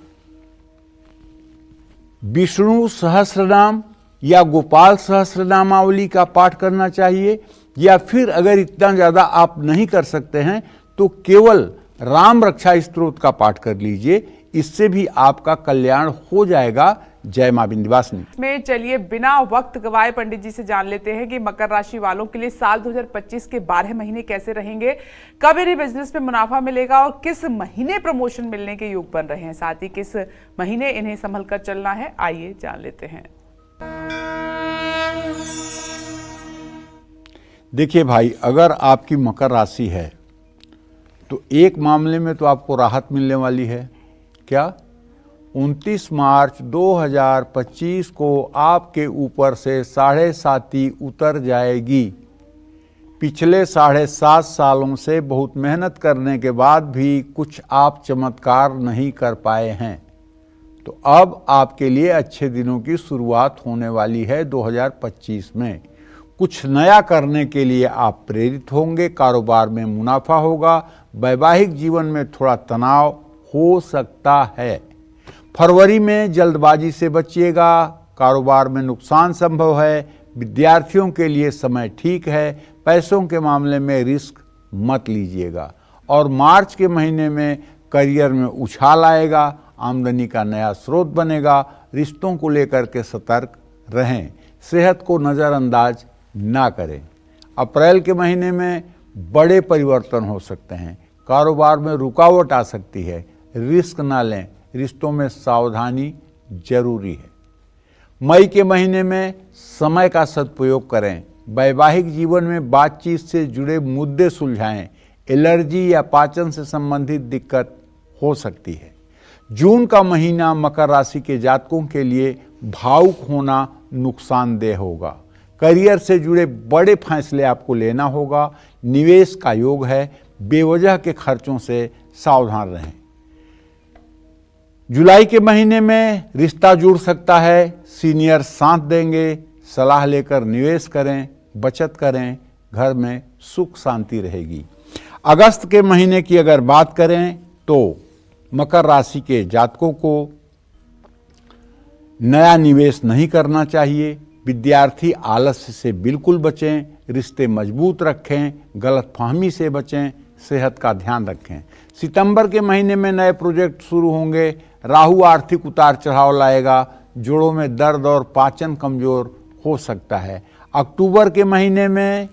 विष्णु सहस्रनाम या गोपाल सहस्रनामावली का पाठ करना चाहिए, या फिर अगर इतना ज्यादा आप नहीं कर सकते हैं तो केवल राम रक्षा स्तोत्र का पाठ कर लीजिए, इससे भी आपका कल्याण हो जाएगा। जय मां विंध्यवासिनी। में चलिए बिना वक्त गवाए पंडित जी से जान लेते हैं कि मकर राशि वालों के लिए साल 2025 के 12 महीने कैसे रहेंगे, कब इन्हें बिजनेस में मुनाफा मिलेगा और किस महीने प्रमोशन मिलने के योग बन रहे हैं, साथ ही किस महीने इन्हें संभल कर चलना है, आइए जान लेते हैं। देखिए भाई, अगर आपकी मकर राशि है तो एक मामले में तो आपको राहत मिलने वाली है। क्या? 29 मार्च 2025 को आपके ऊपर से 7.5 उतर जाएगी। पिछले 7.5 सालों से बहुत मेहनत करने के बाद भी कुछ आप चमत्कार नहीं कर पाए हैं, तो अब आपके लिए अच्छे दिनों की शुरुआत होने वाली है 2025 में। कुछ नया करने के लिए आप प्रेरित होंगे, कारोबार में मुनाफा होगा, वैवाहिक जीवन में थोड़ा तनाव हो सकता है। फरवरी में जल्दबाजी से बचिएगा, कारोबार में नुकसान संभव है। विद्यार्थियों के लिए समय ठीक है, पैसों के मामले में रिस्क मत लीजिएगा। और मार्च के महीने में करियर में उछाल आएगा, आमदनी का नया स्रोत बनेगा। रिश्तों को लेकर के सतर्क रहें, सेहत को नज़रअंदाज ना करें। अप्रैल के महीने में बड़े परिवर्तन हो सकते हैं, कारोबार में रुकावट आ सकती है, रिस्क ना लें, रिश्तों में सावधानी जरूरी है। मई के महीने में समय का सदुपयोग करें, वैवाहिक जीवन में बातचीत से जुड़े मुद्दे सुलझाएं, एलर्जी या पाचन से संबंधित दिक्कत हो सकती है। जून का महीना मकर राशि के जातकों के लिए भावुक होना नुकसानदेह होगा। करियर से जुड़े बड़े फैसले आपको लेना होगा, निवेश का योग है, बेवजह के खर्चों से सावधान रहें। जुलाई के महीने में रिश्ता जुड़ सकता है, सीनियर साथ देंगे, सलाह लेकर निवेश करें, बचत करें, घर में सुख शांति रहेगी। अगस्त के महीने की अगर बात करें तो मकर राशि के जातकों को नया निवेश नहीं करना चाहिए। विद्यार्थी आलस्य से बिल्कुल बचें, रिश्ते मजबूत रखें, गलतफहमी से बचें, सेहत का ध्यान रखें। सितंबर के महीने में नए प्रोजेक्ट शुरू होंगे, राहु आर्थिक उतार चढ़ाव लाएगा, जोड़ों में दर्द और पाचन कमजोर हो सकता है। अक्टूबर के महीने में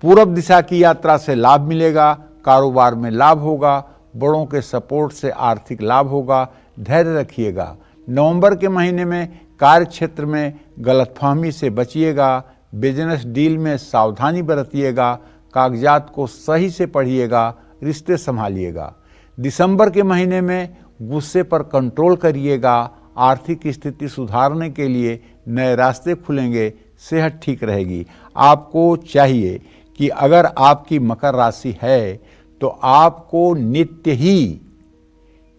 पूरब दिशा की यात्रा से लाभ मिलेगा, कारोबार में लाभ होगा, बड़ों के सपोर्ट से आर्थिक लाभ होगा, धैर्य रखिएगा। नवंबर के महीने में कार्य क्षेत्र में गलतफहमी से बचिएगा, बिजनेस डील में सावधानी बरतिएगा, कागजात को सही से पढ़िएगा, रिश्ते संभालिएगा। दिसंबर के महीने में गुस्से पर कंट्रोल करिएगा, आर्थिक स्थिति सुधारने के लिए नए रास्ते खुलेंगे, सेहत ठीक रहेगी। आपको चाहिए कि अगर आपकी मकर राशि है तो आपको नित्य ही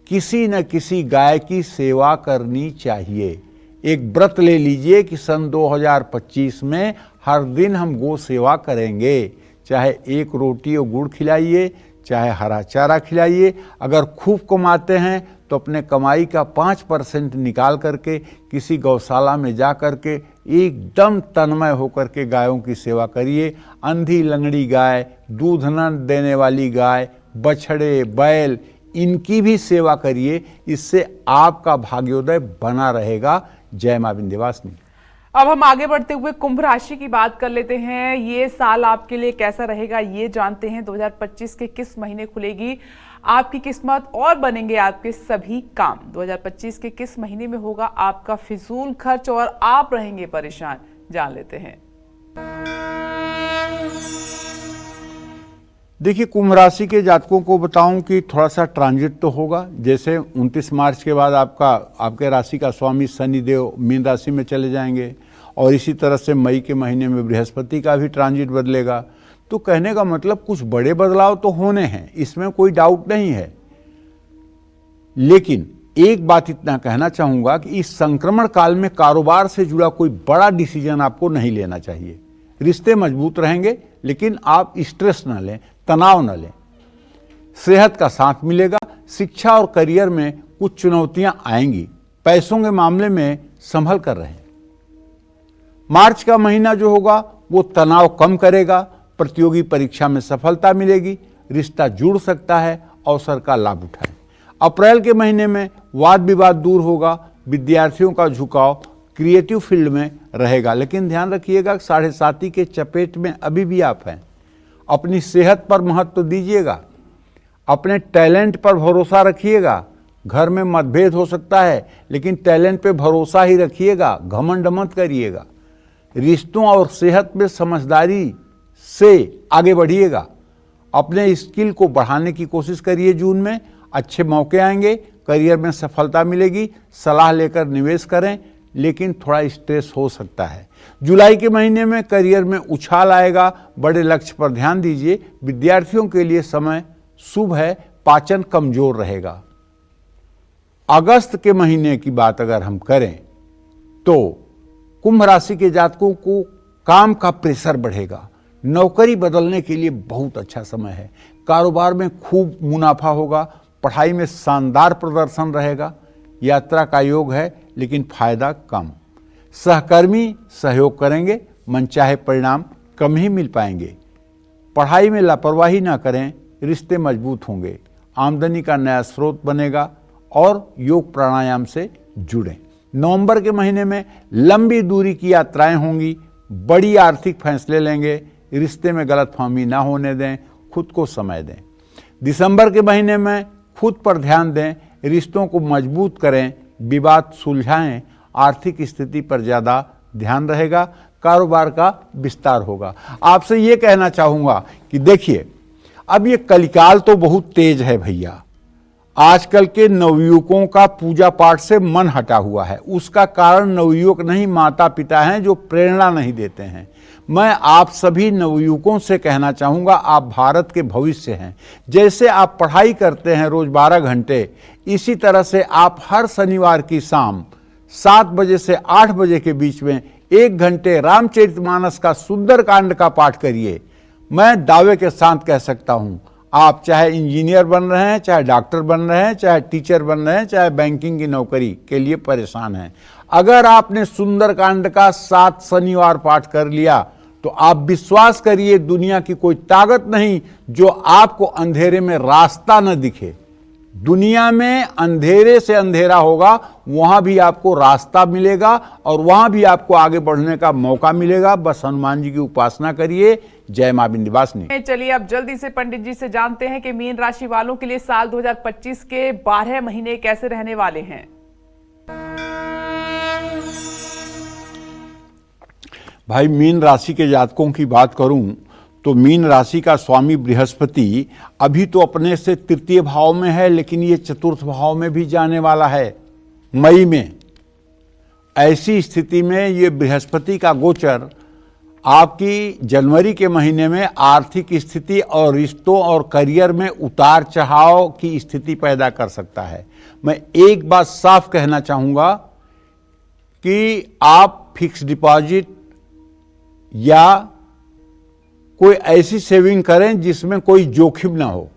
किसी न किसी गाय की सेवा करनी चाहिए। एक व्रत ले लीजिए कि सन 2025 में हर दिन हम गौ सेवा करेंगे, चाहे एक रोटी और गुड़ खिलाइए, चाहे हरा चारा खिलाइए। अगर खूब कमाते हैं तो अपने कमाई का 5% निकाल करके किसी गौशाला में जा करके एकदम तन्मय होकर के गायों की सेवा करिए। अंधी लंगड़ी गाय, दूध न देने वाली गाय, बछड़े, बैल, इनकी भी सेवा करिए, इससे आपका भाग्योदय बना रहेगा। जय मां विंध्यवासिनी। अब हम आगे बढ़ते हुए कुंभ राशि की बात कर लेते हैं। ये साल आपके लिए कैसा रहेगा ये जानते हैं। 2025 के किस महीने खुलेगी आपकी किस्मत और बनेंगे आपके सभी काम। 2025 के किस महीने में होगा आपका फिजूल खर्च और आप रहेंगे परेशान, जान लेते हैं। देखिए, कुंभ राशि के जातकों को बताऊं कि थोड़ा सा ट्रांजिट तो होगा। जैसे 29 मार्च के बाद आपके राशि का स्वामी शनिदेव मीन राशि में चले जाएंगे और इसी तरह से मई के महीने में बृहस्पति का भी ट्रांजिट बदलेगा। तो कहने का मतलब कुछ बड़े बदलाव तो होने हैं, इसमें कोई डाउट नहीं है। लेकिन एक बात इतना कहना चाहूंगा कि इस संक्रमण काल में कारोबार से जुड़ा कोई बड़ा डिसीजन आपको नहीं लेना चाहिए। रिश्ते मजबूत रहेंगे, लेकिन आप स्ट्रेस न लें, तनाव न लें। सेहत का साथ मिलेगा। शिक्षा और करियर में कुछ चुनौतियां आएंगी। पैसों के मामले में संभल कर रहें। मार्च का महीना जो होगा वो तनाव कम करेगा। प्रतियोगी परीक्षा में सफलता मिलेगी। रिश्ता जुड़ सकता है, अवसर का लाभ उठाएं। अप्रैल के महीने में वाद विवाद दूर होगा। विद्यार्थियों का झुकाव क्रिएटिव फील्ड में रहेगा, लेकिन ध्यान रखिएगा 7.5 के चपेट में अभी भी आप हैं। अपनी सेहत पर महत्व दीजिएगा। अपने टैलेंट पर भरोसा रखिएगा। घर में मतभेद हो सकता है, लेकिन टैलेंट पे भरोसा ही रखिएगा, घमंड मत करिएगा। रिश्तों और सेहत में समझदारी से आगे बढ़िएगा। अपने स्किल को बढ़ाने की कोशिश करिए। जून में अच्छे मौके आएंगे, करियर में सफलता मिलेगी। सलाह लेकर निवेश करें, लेकिन थोड़ा स्ट्रेस हो सकता है। जुलाई के महीने में करियर में उछाल आएगा। बड़े लक्ष्य पर ध्यान दीजिए। विद्यार्थियों के लिए समय शुभ है, पाचन कमजोर रहेगा। अगस्त के महीने की बात अगर हम करें तो कुंभ राशि के जातकों को काम का प्रेशर बढ़ेगा। नौकरी बदलने के लिए बहुत अच्छा समय है। कारोबार में खूब मुनाफा होगा। पढ़ाई में शानदार प्रदर्शन रहेगा। यात्रा का योग है, लेकिन फायदा कम। सहकर्मी सहयोग करेंगे, मनचाहे परिणाम कम ही मिल पाएंगे। पढ़ाई में लापरवाही ना करें, रिश्ते मजबूत होंगे। आमदनी का नया स्रोत बनेगा और योग प्राणायाम से जुड़ें। नवंबर के महीने में लंबी दूरी की यात्राएं होंगी। बड़ी आर्थिक फैसले लेंगे। रिश्ते में गलतफहमी ना होने दें, खुद को समय दें। दिसंबर के महीने में खुद पर ध्यान दें, रिश्तों को मजबूत करें, विवाद सुलझाएं। आर्थिक स्थिति पर ज़्यादा ध्यान रहेगा। कारोबार का विस्तार होगा। आपसे ये कहना चाहूँगा कि देखिए, अब ये कलिकाल तो बहुत तेज है भैया। आजकल के नवयुवकों का पूजा पाठ से मन हटा हुआ है। उसका कारण नवयुवक नहीं, माता पिता हैं जो प्रेरणा नहीं देते हैं। मैं आप सभी नवयुवकों से कहना चाहूँगा, आप भारत के भविष्य हैं। जैसे आप पढ़ाई करते हैं रोज 12 घंटे, इसी तरह से आप हर शनिवार की शाम 7 बजे से 8 बजे के बीच में 1 घंटे रामचरितमानस का सुंदरकांड का पाठ करिए। मैं दावे के साथ कह सकता हूँ, आप चाहे इंजीनियर बन रहे हैं, चाहे डॉक्टर बन रहे हैं, चाहे टीचर बन रहे हैं, चाहे बैंकिंग की नौकरी के लिए परेशान हैं, अगर आपने सुंदरकांड का 7 शनिवार पाठ कर लिया तो आप विश्वास करिए, दुनिया की कोई ताकत नहीं जो आपको अंधेरे में रास्ता न दिखे। दुनिया में अंधेरे से अंधेरा होगा, वहां भी आपको रास्ता मिलेगा और वहां भी आपको आगे बढ़ने का मौका मिलेगा। बस हनुमान जी की उपासना करिए। जय मां विंध्यवासिनी। चलिए अब जल्दी से पंडित जी से जानते हैं कि मीन राशि वालों के लिए साल 2025 के 12 महीने कैसे रहने वाले हैं। भाई, मीन राशि के जातकों की बात करूं तो मीन राशि का स्वामी बृहस्पति अभी तो अपने से तृतीय भाव में है, लेकिन ये चतुर्थ भाव में भी जाने वाला है मई में। ऐसी स्थिति में ये बृहस्पति का गोचर आपकी जनवरी के महीने में आर्थिक स्थिति और रिश्तों और करियर में उतार चढ़ाव की स्थिति पैदा कर सकता है। मैं एक बात साफ कहना चाहूँगा कि आप फिक्स डिपॉजिट या कोई ऐसी सेविंग करें जिसमें कोई जोखिम ना हो।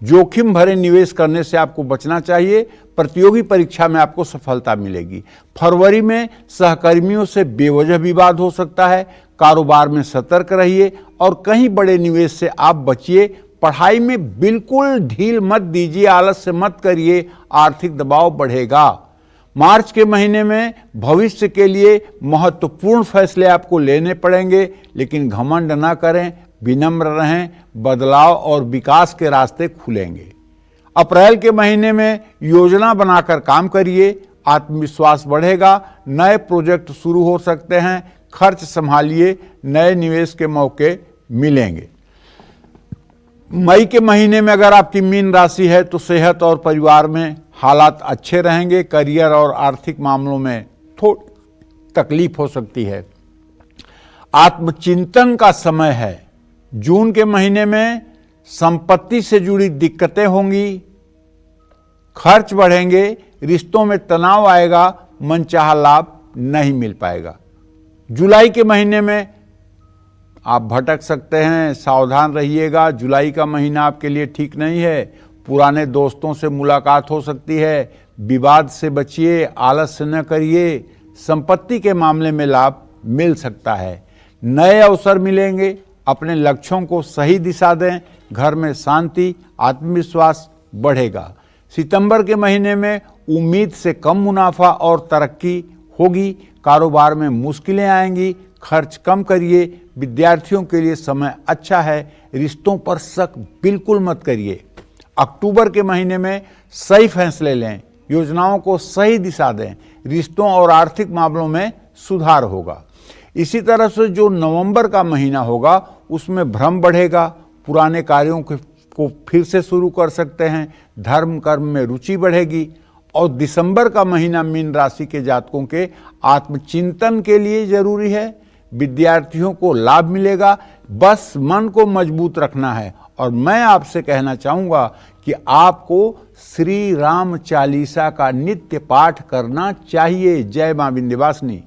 जोखिम भरे निवेश करने से आपको बचना चाहिए। प्रतियोगी परीक्षा में आपको सफलता मिलेगी। फरवरी में सहकर्मियों से बेवजह विवाद हो सकता है। कारोबार में सतर्क रहिए और कहीं बड़े निवेश से आप बचिए। पढ़ाई में बिल्कुल ढील मत दीजिए, आलस्य मत करिए, आर्थिक दबाव बढ़ेगा। मार्च के महीने में भविष्य के लिए महत्वपूर्ण फैसले आपको लेने पड़ेंगे, लेकिन घमंड ना करें, विनम्र रहें। बदलाव और विकास के रास्ते खुलेंगे। अप्रैल के महीने में योजना बनाकर काम करिए, आत्मविश्वास बढ़ेगा। नए प्रोजेक्ट शुरू हो सकते हैं। खर्च संभालिए, नए निवेश के मौके मिलेंगे। मई के महीने में अगर आपकी मीन राशि है तो सेहत और परिवार में हालात अच्छे रहेंगे। करियर और आर्थिक मामलों में थोड़ी तकलीफ हो सकती है। आत्मचिंतन का समय है। जून के महीने में संपत्ति से जुड़ी दिक्कतें होंगी, खर्च बढ़ेंगे, रिश्तों में तनाव आएगा, मनचाहा लाभ नहीं मिल पाएगा। जुलाई के महीने में आप भटक सकते हैं, सावधान रहिएगा। जुलाई का महीना आपके लिए ठीक नहीं है। पुराने दोस्तों से मुलाकात हो सकती है। विवाद से बचिए, आलस्य न करिए। संपत्ति के मामले में लाभ मिल सकता है। नए अवसर मिलेंगे। अपने लक्ष्यों को सही दिशा दें। घर में शांति, आत्मविश्वास बढ़ेगा। सितंबर के महीने में उम्मीद से कम मुनाफा और तरक्की होगी। कारोबार में मुश्किलें आएंगी। खर्च कम करिए। विद्यार्थियों के लिए समय अच्छा है। रिश्तों पर शक बिल्कुल मत करिए। अक्टूबर के महीने में सही फैसले लें, योजनाओं को सही दिशा दें। रिश्तों और आर्थिक मामलों में सुधार होगा। इसी तरह से जो नवंबर का महीना होगा उसमें भ्रम बढ़ेगा। पुराने कार्यों को फिर से शुरू कर सकते हैं। धर्म कर्म में रुचि बढ़ेगी। और दिसंबर का महीना मीन राशि के जातकों के आत्मचिंतन के लिए जरूरी है। विद्यार्थियों को लाभ मिलेगा। बस मन को मजबूत रखना है। और मैं आपसे कहना चाहूँगा कि आपको श्री राम चालीसा का नित्य पाठ करना चाहिए। जय मां विंध्यवासिनी।